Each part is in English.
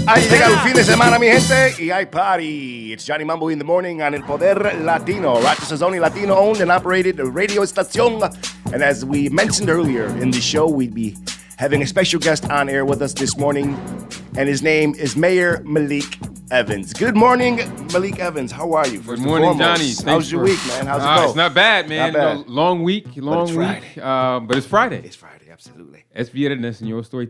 Ahí llega el fin de semana, mi gente, y hay party. It's Johnny Mambo in the morning on El Poder Latino, Rochester's only Latino-owned and operated radio station. And as we mentioned earlier in the show, we'd be having a special guest on air with us this morning, and his name is Mayor Malik Evans. Good morning, Malik Evans. How are you? Good morning, Johnny. How's your week, man? How's it going? It's not bad, man. Not bad. You know, long week, but it's Friday. It's Friday, absolutely. Es viernes, and yo estoy,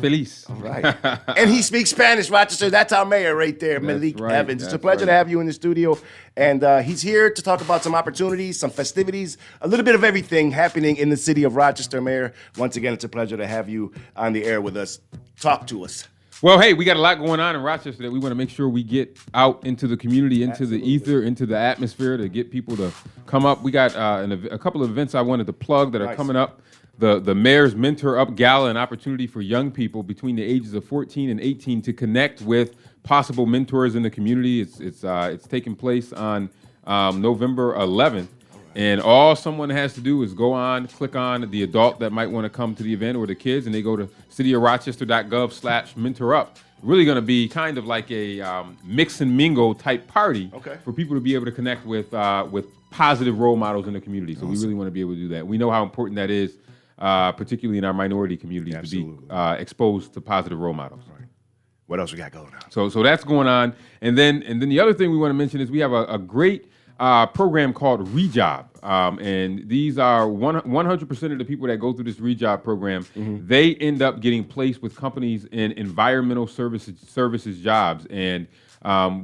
feliz. All right. And he speaks Spanish, Rochester. That's our mayor right there, Malik right, Evans. It's a pleasure to have you in the studio. And he's here to talk about some opportunities, some festivities, a little bit of everything happening in the city of Rochester, Mayor. Once again, it's a pleasure to have you on the air with us. Talk to us. Well, hey, we got a lot going on in Rochester that we want to make sure we get out into the community, into the ether, into the atmosphere to get people to come up. We got a couple of events I wanted to plug that are coming up. The Mayor's Mentor Up Gala, an opportunity for young people between the ages of 14 and 18 to connect with possible mentors in the community. It's taking place on November 11th. And all someone has to do is go on, click on the adult that might want to come to the event or the kids, and they go to cityofrochester.gov/mentorup. Really going to be kind of like a mix and mingle type party for people to be able to connect with positive role models in the community. So we really want to be able to do that. We know how important that is, particularly in our minority communities, to be exposed to positive role models. Right. What else we got going on? So that's going on. And then the other thing we want to mention is we have a great program called Rejob. And these are 100% of the people that go through this Rejob program, they end up getting placed with companies in environmental services jobs. And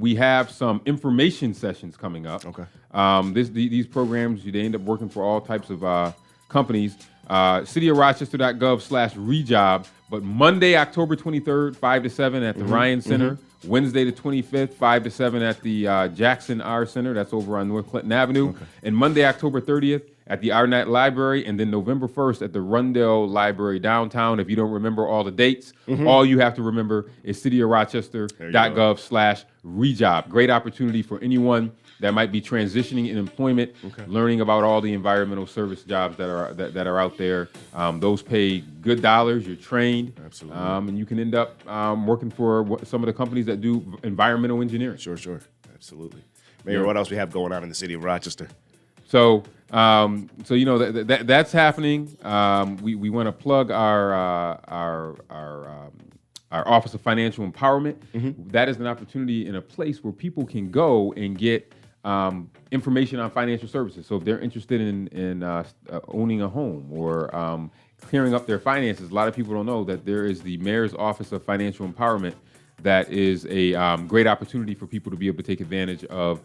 we have some information sessions coming up. These programs, they end up working for all types of companies. cityofrochester.gov/rejob. But Monday, October 23rd, 5 to 7 at the Ryan Center. Wednesday the 25th, 5 to 7 at the Jackson R Center. That's over on North Clinton Avenue. And Monday, October 30th at the Arnett Library. And then November 1st at the Rundell Library downtown. If you don't remember all the dates, all you have to remember is cityofrochester.gov/rejob. Great opportunity for anyone that might be transitioning in employment, learning about all the environmental service jobs that are out there. Those pay good dollars. You're trained, and you can end up working for some of the companies that do environmental engineering. Sure, absolutely. Mayor, what else we have going on in the city of Rochester? So that's happening. We want to plug our Office of Financial Empowerment. That is an opportunity in a place where people can go and get information on financial services. So if they're interested in owning a home or clearing up their finances, a lot of people don't know that there is the Mayor's Office of Financial Empowerment. That is a great opportunity for people to be able to take advantage of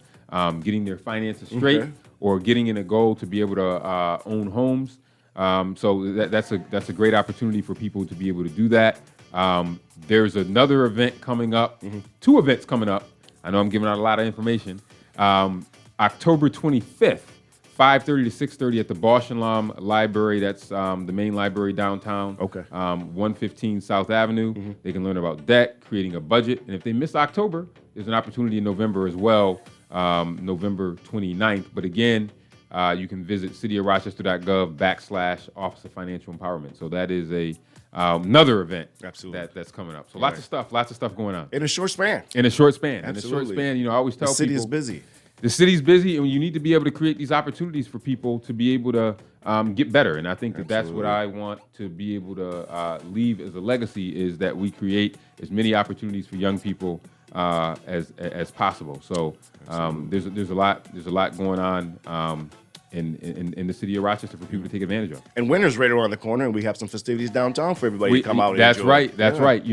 getting their finances straight or getting in a goal to be able to own homes. So that's a great opportunity for people to be able to do that. There's another event coming up, 2 events coming up. I know I'm giving out a lot of information. October 25th, 5:30 to 6:30 at the Boshalam Library. That's the main library downtown. 115 South Avenue. They can learn about debt, creating a budget. And if they miss October, there's an opportunity in November as well, November 29th. But again, you can visit cityofrochester.gov/Office of Financial Empowerment. So that is another event that's coming up. So lots of stuff going on. In a short span. In a short span. Absolutely. I always tell people. The city is busy. The city's busy, and you need to be able to create these opportunities for people to be able to get better. And I think that's what I want to be able to leave as a legacy, is that we create as many opportunities for young people as possible. So there's a lot going on in the city of Rochester for people to take advantage of. And winter's right around the corner, and we have some festivities downtown for everybody to come out and That's enjoy. right. That's right.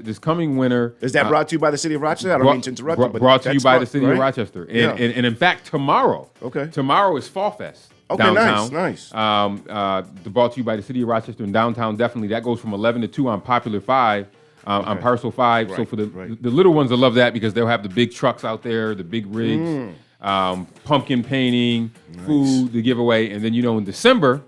This coming winter. Is that brought to you by the city of Rochester? I don't mean to interrupt you, but brought to you by the city of Rochester. And in fact, tomorrow is Fall Fest. Downtown. Nice. Brought to you by the city of Rochester and downtown. Definitely, that goes from 11 to 2 on Popular 5. On Parcel 5. So for the little ones, I love that because they'll have the big trucks out there, the big rigs. pumpkin painting, food to give away, and then in December.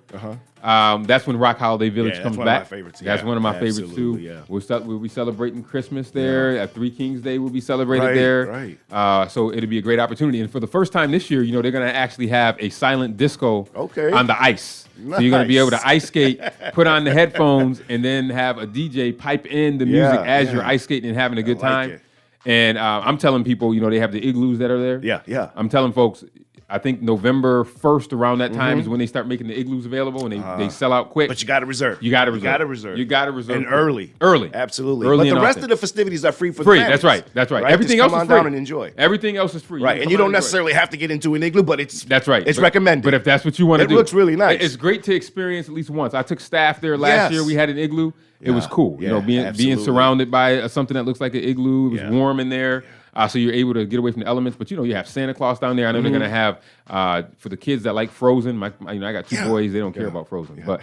That's when Rock Holiday Village comes back. Of my favorites. That's one of my favorites too. Yeah. We'll be celebrating Christmas there. At Three Kings Day will be celebrated there. Right. So it'll be a great opportunity. And for the first time this year, they're going to actually have a silent disco on the ice. Nice. So you're going to be able to ice skate, put on the headphones, and then have a DJ pipe in the music as you're ice skating and having a good time. it. And I'm telling people, they have the igloos that are there. Yeah. I'm telling folks, I think November 1st around that time is when they start making the igloos available, and they sell out quick. But you got to reserve. You got to reserve. And early. Absolutely. Absolutely. Early but the rest often. of the festivities are free for the Free. families. That's right. Right? Everything Just else come is on free. down and enjoy. Everything else is free. Right. And you don't necessarily have to get into an igloo, but it's That's right. It's But- recommended. But if that's what you want to do, It looks really nice. It's great to experience at least once. I took staff there last Yes. year. We had an igloo. It was cool. Yeah, being absolutely. surrounded by something that looks like an igloo. It was Yeah. warm in there. So you're able to get away from the elements. But you have Santa Claus down there. I know they're gonna have for the kids that like Frozen. I got two boys. They don't care about Frozen. But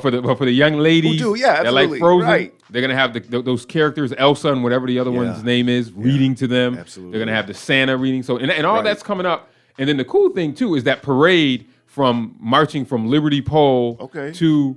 for the young ladies Who do, that like absolutely. Frozen, Right. they're gonna have those characters, Elsa and whatever the other one's name is, reading to them. Absolutely. They're gonna have the Santa reading. So and all Right. that's coming up. And then the cool thing too is that parade from marching from Liberty Pole to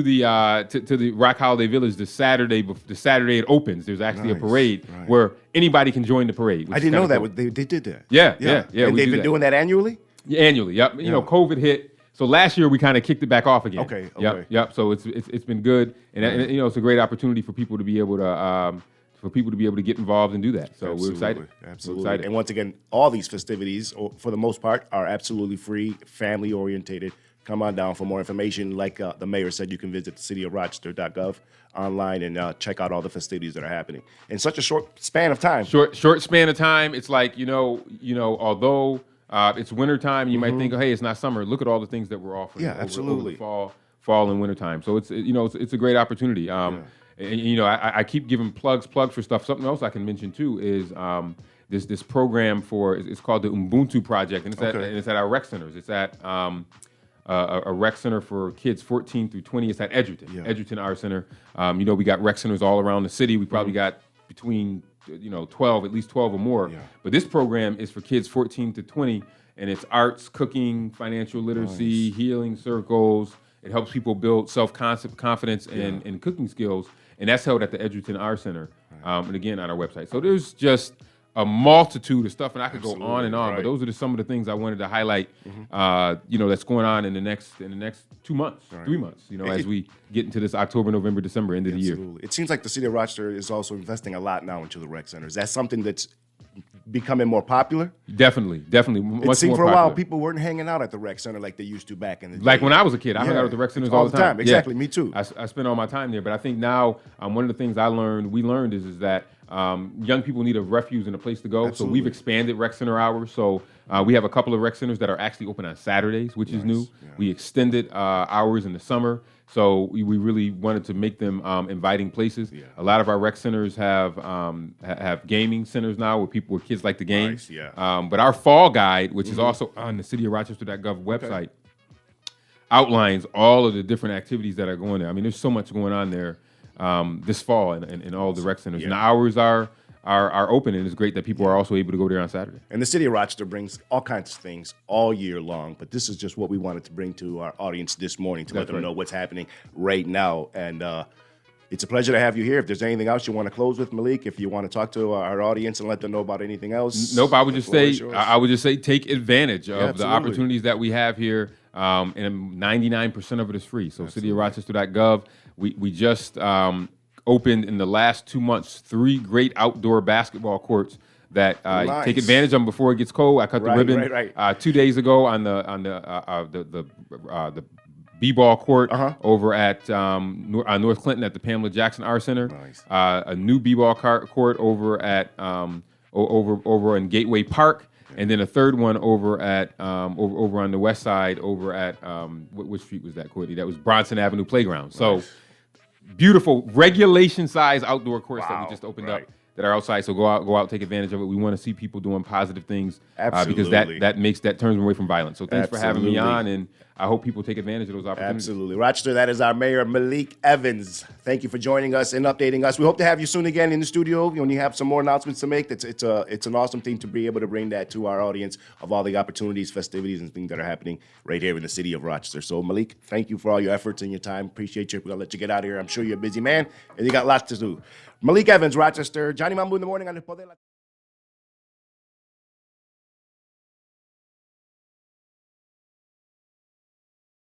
the Rock Holiday Village the Saturday it opens. There's actually a parade where anybody can join the parade. I didn't know that. They did that. Yeah. And they've been doing that annually? Annually. Yep. COVID hit. So last year we kind of kicked it back off again. Okay. Yep. So it's been good, and it's a great opportunity for people to be able to get involved and do that. So we're excited. Absolutely. We're excited. And once again, all these festivities, for the most part, are absolutely free, family orientated. Come on down for more information. Like the mayor said, you can visit cityofrochester.gov online and check out all the festivities that are happening in such a short span of time. Short span of time. It's like although it's winter time, you might think, oh, hey, it's not summer. Look at all the things that we're offering. Yeah, absolutely. Over the fall and winter time. So it's a great opportunity. And, I keep giving plugs for stuff. Something else I can mention too is this program it's called the Ubuntu Project, and it's at our rec centers. It's at a rec center for kids 14 through 20. It's at Edgerton Art Center. We got rec centers all around the city. We probably got between 12, at least 12 or more. Yeah. But this program is for kids 14 to 20, and it's arts, cooking, financial literacy, healing circles. It helps people build self-confidence and cooking skills, and that's held at the Edgerton Art Center, and again on our website. So there's just a multitude of stuff, and I could go on and on, but those are some of the things I wanted to highlight. That's going on in the next 2 months, 3 months. As we get into this October, November, December, end of the year. It seems like the city of Rochester is also investing a lot now into the rec centers. That's something that's becoming more popular. Definitely. It seemed for a while people weren't hanging out at the rec center like they used to back in the day. Like when I was a kid, I hung out at the rec centers all the time. Exactly, me too. I spent all my time there, but I think now one of the things we learned is that young people need a refuge and a place to go. Absolutely. So we've expanded rec center hours. So we have a couple of rec centers that are actually open on Saturdays, which is new. Yeah. We extended hours in the summer. So we really wanted to make them inviting places. Yeah. A lot of our rec centers have gaming centers now where kids like to game. Nice, yeah. But our fall guide, which is also on the cityofrochester.gov website, outlines all of the different activities that are going there. I mean, there's so much going on there this fall in all the rec centers. Yeah. And the hours are open, and it's great that people are also able to go there on Saturday. And the city of Rochester brings all kinds of things all year long, but this is just what we wanted to bring to our audience this morning to let them know what's happening right now. And it's a pleasure to have you here. If there's anything else you want to close with, Malik, if you want to talk to our audience and let them know about anything else. Nope, I would just say take advantage of the opportunities that we have here. And 99% of it is free. So cityofrochester.gov. We just opened in the last 2 months 3 great outdoor basketball courts that take advantage of them before it gets cold. I cut the ribbon 2 days ago on the b-ball court over at North Clinton at the Pamela Jackson Art Center. Nice. A new b-ball court over at over in Gateway Park. And then a third one over at over on the west side over at which street was that, Courtney? That was Bronson Avenue Playground. So beautiful regulation size outdoor courts that we just opened up that are outside. So go out, take advantage of it. We want to see people doing positive things because that turns them away from violence. So thanks for having me on, and I hope people take advantage of those opportunities. Absolutely. Rochester, that is our mayor, Malik Evans. Thank you for joining us and updating us. We hope to have you soon again in the studio when you have some more announcements to make. It's an awesome thing to be able to bring that to our audience of all the opportunities, festivities, and things that are happening right here in the city of Rochester. So, Malik, thank you for all your efforts and your time. Appreciate you. We're going to let you get out of here. I'm sure you're a busy man, and you got lots to do. Malik Evans, Rochester. Johnny Mambo in the morning on El Poder.